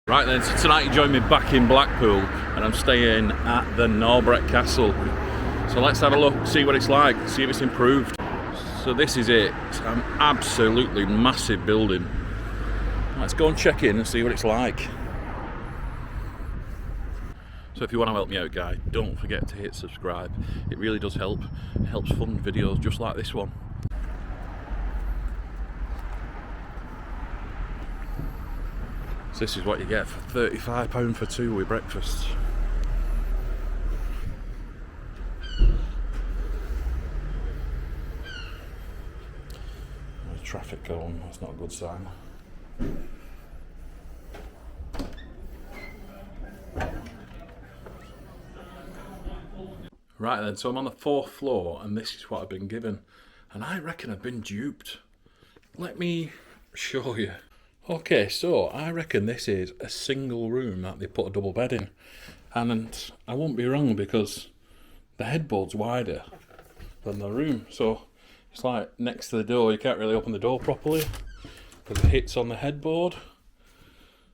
Right then, so tonight you join me back in Blackpool and I'm staying at the Norbreck Castle. So let's have a look, see what it's like, see if it's improved. So this is it, it's an absolutely massive building. Let's go and check in and see what it's like. So if you want to help me out, guys, don't forget to hit subscribe. It really does help. It helps fund videos just like this one. So this is what you get for £35 for two with breakfast. There's traffic going, that's not a good sign. Right then, so I'm on the 4th floor and this is what I've been given. And I reckon I've been duped. Let me show you. Okay, so I reckon this is a single room that they put a double bed in. And I won't be wrong because the headboard's wider than the room. So it's like next to the door, you can't really open the door properly because it hits on the headboard.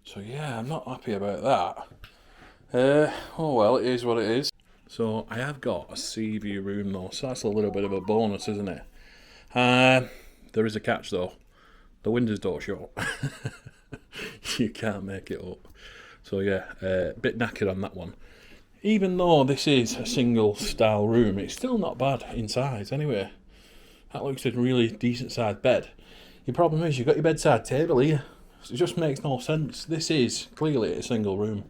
So yeah, I'm not happy about that. Oh well, it is what it is. So I have got a sea view room though, so that's a little bit of a bonus, isn't it? There is a catch though. The windows don't shut. You can't make it up. So yeah, a bit knackered on that one. Even though this is a single style room, it's still not bad in size anyway. That looks like a really decent sized bed. Your problem is you've got your bedside table here. So it just makes no sense. This is clearly a single room.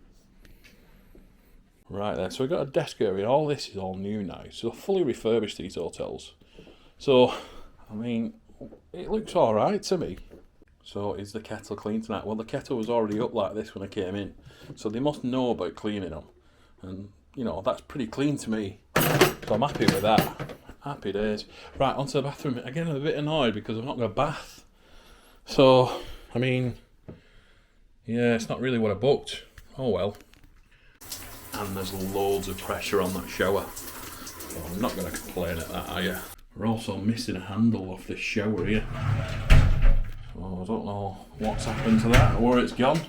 Right then, so we've got a desk area. All this is all new now. So fully refurbished, these hotels. So, I mean, it looks alright to me. So is the kettle clean tonight? Well, the kettle was already up like this when I came in. So they must know about cleaning them. And, you know, that's pretty clean to me. So I'm happy with that. Happy days. Right, onto the bathroom. Again, I'm a bit annoyed because I've not got a bath. So, I mean, yeah, it's not really what I booked. Oh well. And there's loads of pressure on that shower. So I'm not going to complain at that, are you? We're also missing a handle off this shower here. So I don't know what's happened to that or where it's gone.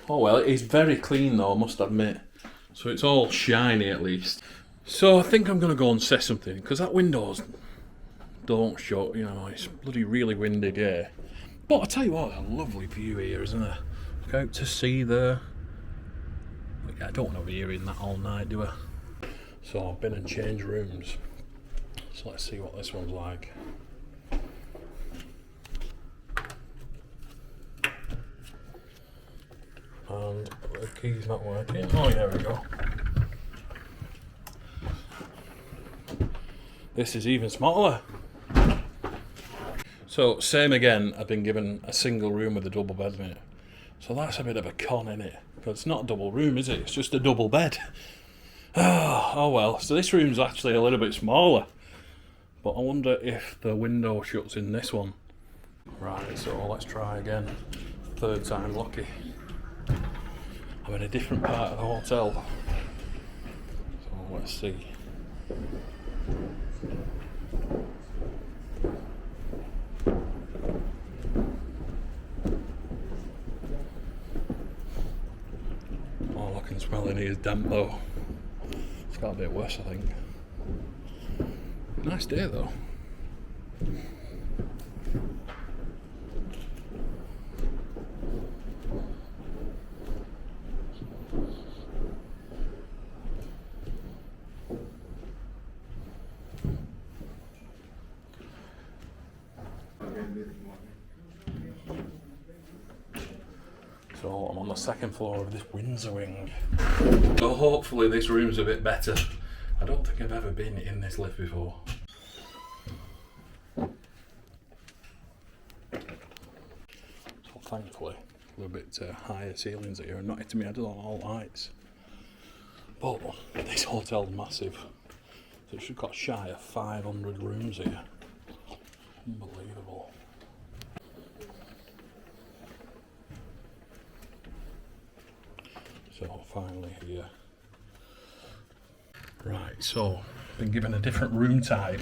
Oh well, it is very clean though, I must admit. So it's all shiny at least. So I think I'm going to go and say something, because that windows don't shut, you know, it's bloody really windy day. But I tell you what, a lovely view here, isn't there? Look out to sea there. I don't want to be here in that all night, do I? So I've been and changed rooms. So let's see what this one's like. And the key's not working. Oh, there we go. This is even smaller. So same again, I've been given a single room with a double bed in it. So that's a bit of a con, innit? Because it's not a double room, is it? It's just a double bed. Oh well, so this room's actually a little bit smaller. But I wonder if the window shuts in this one. Right, so let's try again. 3rd time lucky. I'm in a different part of the hotel. So let's see. All I can smell in here is damp though. It's got a bit worse, I think. Nice day though. So I'm on the 2nd floor of this Windsor wing. So hopefully this room's a bit better. I don't think I've ever been in this lift before. So thankfully, a little bit higher ceilings here and not hitting me head on all lights. But this hotel's massive. So it's got shy of 500 rooms here. Unbelievable. So finally here. Right, so been given a different room type,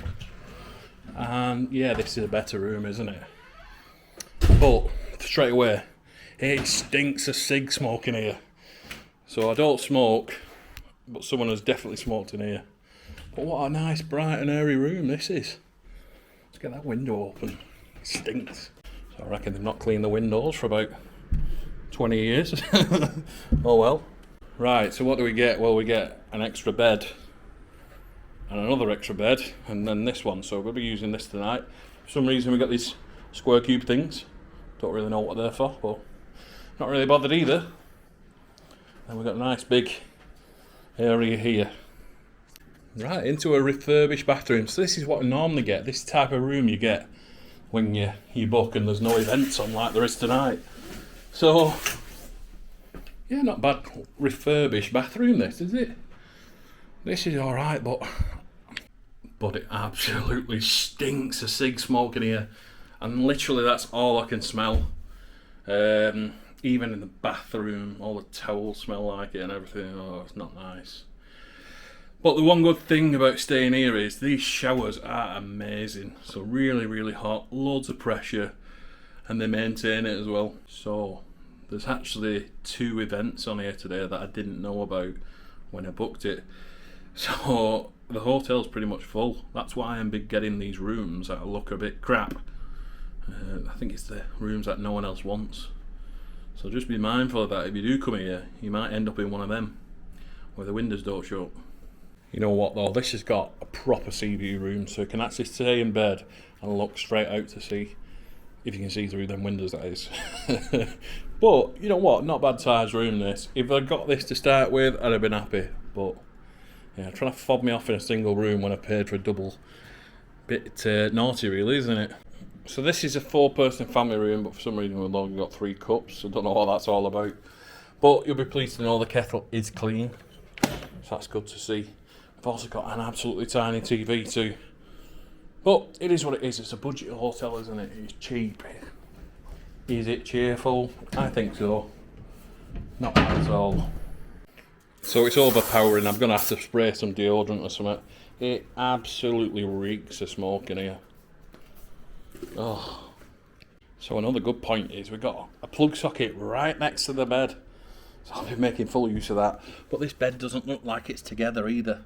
And yeah, this is a better room, isn't it? But straight away, it stinks of cig smoke in here. So I don't smoke, but someone has definitely smoked in here. But what a nice, bright and airy room this is. Let's get that window open. It stinks. So I reckon they've not cleaned the windows for about 20 years. Oh well. Right, so what do we get? Well, we get an extra bed and another extra bed, and then this one. So we'll be using this tonight. For some reason we got these square cube things. Don't really know what they're for, but not really bothered either. And we've got a nice big area here. Right, into a refurbished bathroom. So this is what I normally get. This type of room you get when you book and there's no events on like there is tonight. So yeah, not bad refurbished bathroom this, is it? This is alright, but it absolutely stinks of cig smoke in here. And literally that's all I can smell. Even in the bathroom, all the towels smell like it and everything. Oh, it's not nice. But the one good thing about staying here is these showers are amazing. So really, really hot, loads of pressure, and they maintain it as well. So there's actually 2 events on here today that I didn't know about when I booked it. So the hotel's pretty much full. That's why I'm getting these rooms that look a bit crap. I think it's the rooms that no one else wants. So just be mindful of that. If you do come here, you might end up in one of them where the windows don't shut. You know what though, this has got a proper sea view room, so you can actually stay in bed and look straight out to sea. If you can see through them windows, that is. But, you know what, not bad size room this. If I got this to start with, I'd have been happy. But, yeah, trying to fob me off in a single room when I paid for a double. Bit naughty really, isn't it? So this is a 4-person family room, but for some reason we've only got 3 cups, so I don't know what that's all about. But you'll be pleased to know the kettle is clean, so that's good to see. I've also got an absolutely tiny TV too. But it is what it is, it's a budget hotel, isn't it? It's cheap. Is it cheerful? I think so. Not bad at all. So it's overpowering, I'm going to have to spray some deodorant or something. It absolutely reeks of smoke in here. Oh. So another good point is we've got a plug socket right next to the bed. So I'll be making full use of that. But this bed doesn't look like it's together either.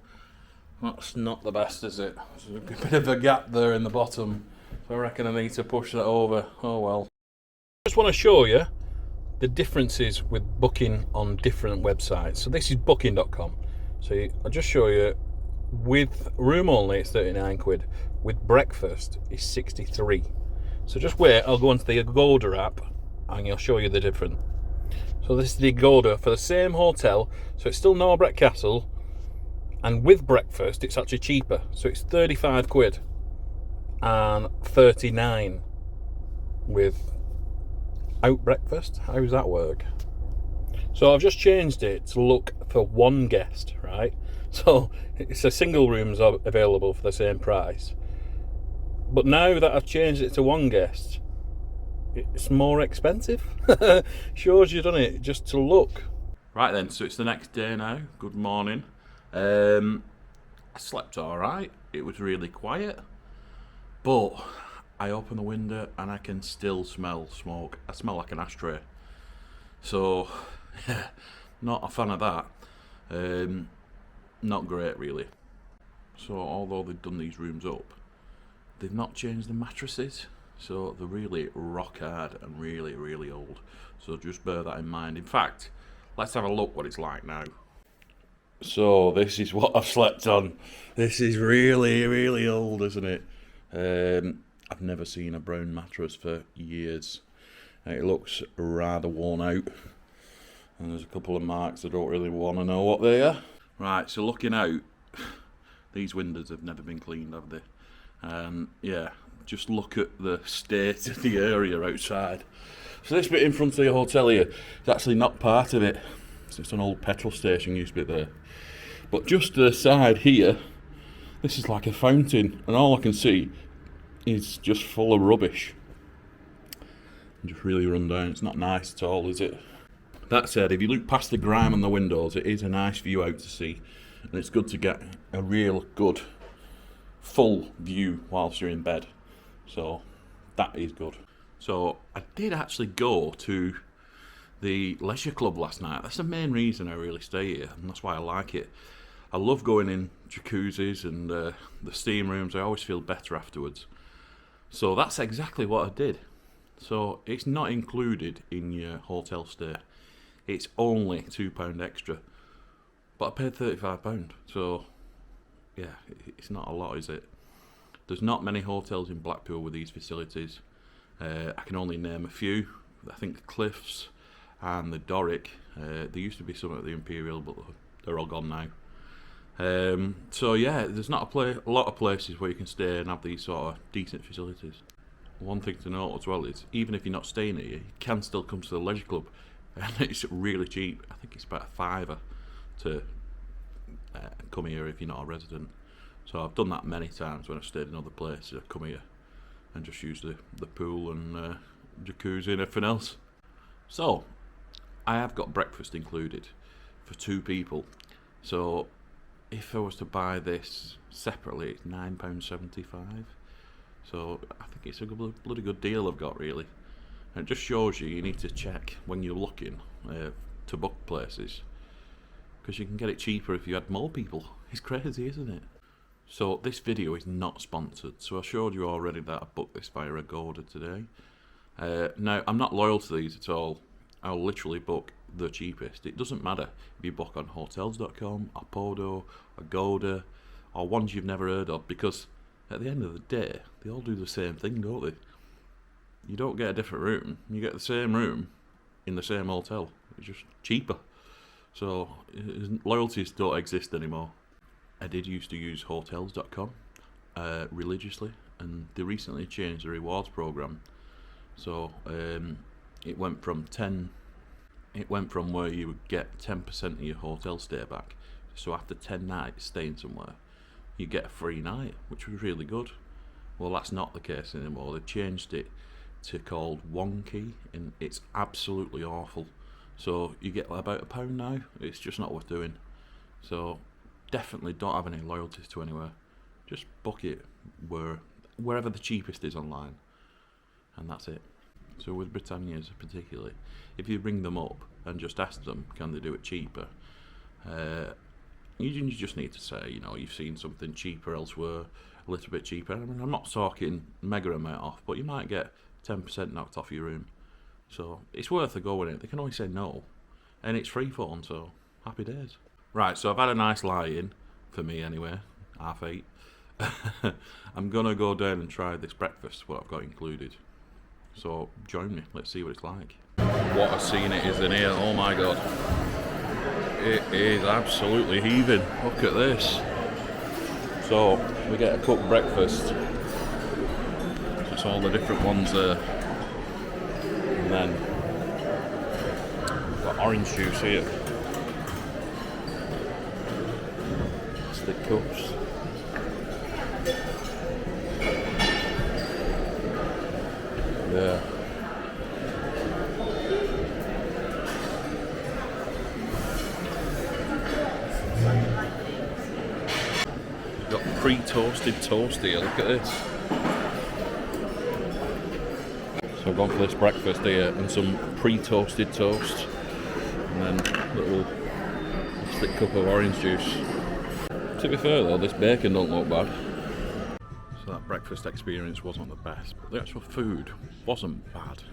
That's not the best, is it? There's a bit of a gap there in the bottom. So I reckon I need to push that over. Oh well. I just want to show you the differences with booking on different websites. So this is booking.com. So I'll just show you, with room only it's 39 quid. With breakfast it's 63. So just wait, I'll go onto the Agoda app and I'll show you the difference. So this is the Agoda for the same hotel. So it's still Norbreck Castle, and with breakfast it's actually cheaper. So it's 35 quid and 39 with out breakfast. How does that work? So I've just changed it to look for 1 guest, right? So it's a single rooms available for the same price. But now that I've changed it to 1 guest, it's more expensive. Shows you done it just to look. Right then, so it's the next day now. Good morning. I slept alright. It was really quiet. But I open the window and I can still smell smoke. I smell like an ashtray. So, yeah, not a fan of that. Not great, really. So, although they've done these rooms up, they've not changed the mattresses. So, they're really rock hard and really, really old. So, just bear that in mind. In fact, let's have a look what it's like now. So, this is what I've slept on. This is really, really old, isn't it? I've never seen a brown mattress for years. It looks rather worn out. And there's a couple of marks I don't really want to know what they are. Right, so looking out, these windows have never been cleaned, have they? And yeah, just look at the state of the area outside. So this bit in front of the hotel here is actually not part of it. So it's an old petrol station used to be there. But just to the side here, this is like a fountain, and all I can see is just full of rubbish. Just really run down. It's not nice at all, is it? That said, if you look past the grime on the windows, it is a nice view out to sea, and it's good to get a real good full view whilst you're in bed. So that is good. So I did actually go to the leisure club last night. That's the main reason I really stay here, and that's why I like it. I love going in jacuzzis and the steam rooms. I always feel better afterwards. So that's exactly what I did. So it's not included in your hotel stay. It's only £2 extra. But I paid £35. So yeah, it's not a lot, is it? There's not many hotels in Blackpool with these facilities. I can only name a few. I think the Cliffs and the Doric. There used to be some at the Imperial, but they're all gone now. So yeah, there's not a lot of places where you can stay and have these sort of decent facilities. One thing to note as well is, even if you're not staying here, you can still come to the leisure club, and it's really cheap. I think it's about £5 to come here if you're not a resident. So I've done that many times when I've stayed in other places. I come here and just use the pool and jacuzzi and everything else. So I have got breakfast included for 2 people. So if I was to buy this separately, it's £9.75. So I think it's a bloody good deal I've got, really. And it just shows you need to check when you're looking to book places, because you can get it cheaper if you had more people. It's crazy, isn't it? So this video is not sponsored. So I showed you already that I booked this via Agoda today. Now, I'm not loyal to these at all. I'll literally book the cheapest. It doesn't matter if you book on hotels.com, Apodo, Agoda, or ones you've never heard of, because at the end of the day, they all do the same thing, don't they? You don't get a different room. You get the same room in the same hotel. It's just cheaper. So loyalties don't exist anymore. I did used to use hotels.com religiously, and they recently changed the rewards program. So it went from where you would get 10% of your hotel stay back. So after 10 nights staying somewhere, you get a free night, which was really good. Well, that's not the case anymore. They've changed it to called One Key, and it's absolutely awful. So you get about £1 now. It's just not worth doing. So definitely don't have any loyalties to anywhere. Just book it wherever the cheapest is online, and that's it. So with Britannna's particularly, if you ring them up and just ask them, can they do it cheaper? You just need to say, you've seen something cheaper elsewhere, a little bit cheaper. I mean, I'm not talking mega amount off, but you might get 10% knocked off your room. So it's worth a go in it. They can always say no, and it's free phone, so happy days. Right, so I've had a nice lie-in, for me anyway, 8:30. I'm gonna go down and try this breakfast, what I've got included. So join me, let's see what it's like. What a scene it is in here, oh my god. It is absolutely heaving, look at this. So we get a cooked breakfast. So it's all the different ones there. And then we've got orange juice here. Plastic cups. Yeah. We've got pre-toasted toast here, look at this. So I've gone for this breakfast here and some pre-toasted toast, and then a little plastic cup of orange juice. To be fair though, this bacon don't look bad. So that breakfast experience wasn't the best, but the actual food wasn't bad.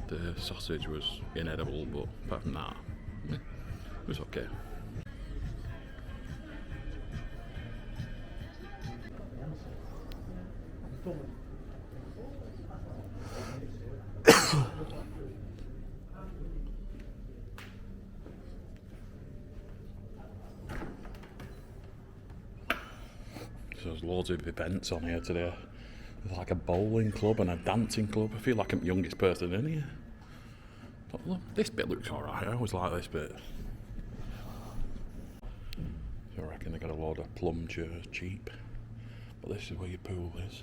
The sausage was inedible, but apart from that, it was okay. So there's loads of events on here today. There's like a bowling club and a dancing club. I feel like I'm the youngest person in here. But look, this bit looks alright. I always like this bit. So I reckon they got a load of plum chairs cheap. But this is where your pool is.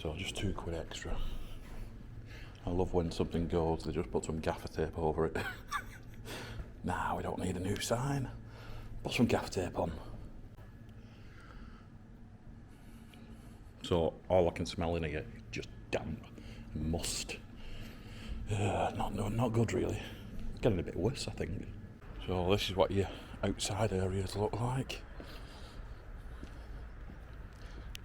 So just £2 extra. I love when something goes, they just put some gaffer tape over it. Nah, we don't need a new sign. Put some gaffer tape on. So all I can smell in here is just damp, must. Not good really. Getting a bit worse, I think. So this is what your outside areas look like.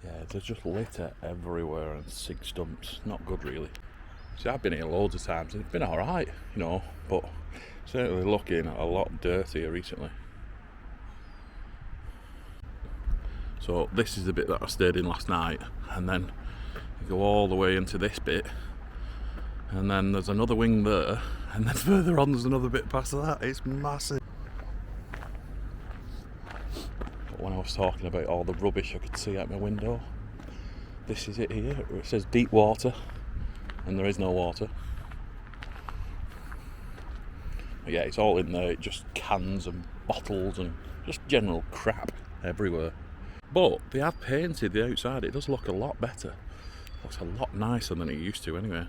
Yeah, there's just litter everywhere and cig stumps. Not good really. See, I've been here loads of times and it's been alright, you know, but certainly looking a lot dirtier recently. So this is the bit that I stayed in last night, and then you go all the way into this bit, and then there's another wing there, and then further on there's another bit past that. It's massive. But when I was talking about all the rubbish I could see out my window, this is it here. It says deep water, and there is no water. But yeah, it's all in there. It just cans and bottles and just general crap everywhere. But they have painted the outside. It does look a lot better. It looks a lot nicer than it used to anyway.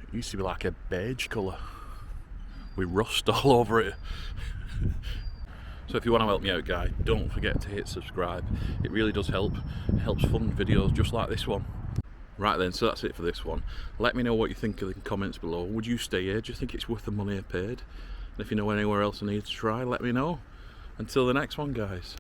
It used to be like a beige colour with rust all over it. So if you want to help me out, guys, don't forget to hit subscribe. It really does help. It helps fund videos just like this one. Right then, so that's it for this one. Let me know what you think in the comments below. Would you stay here? Do you think it's worth the money I paid? And if you know anywhere else I need to try, let me know. Until the next one, guys.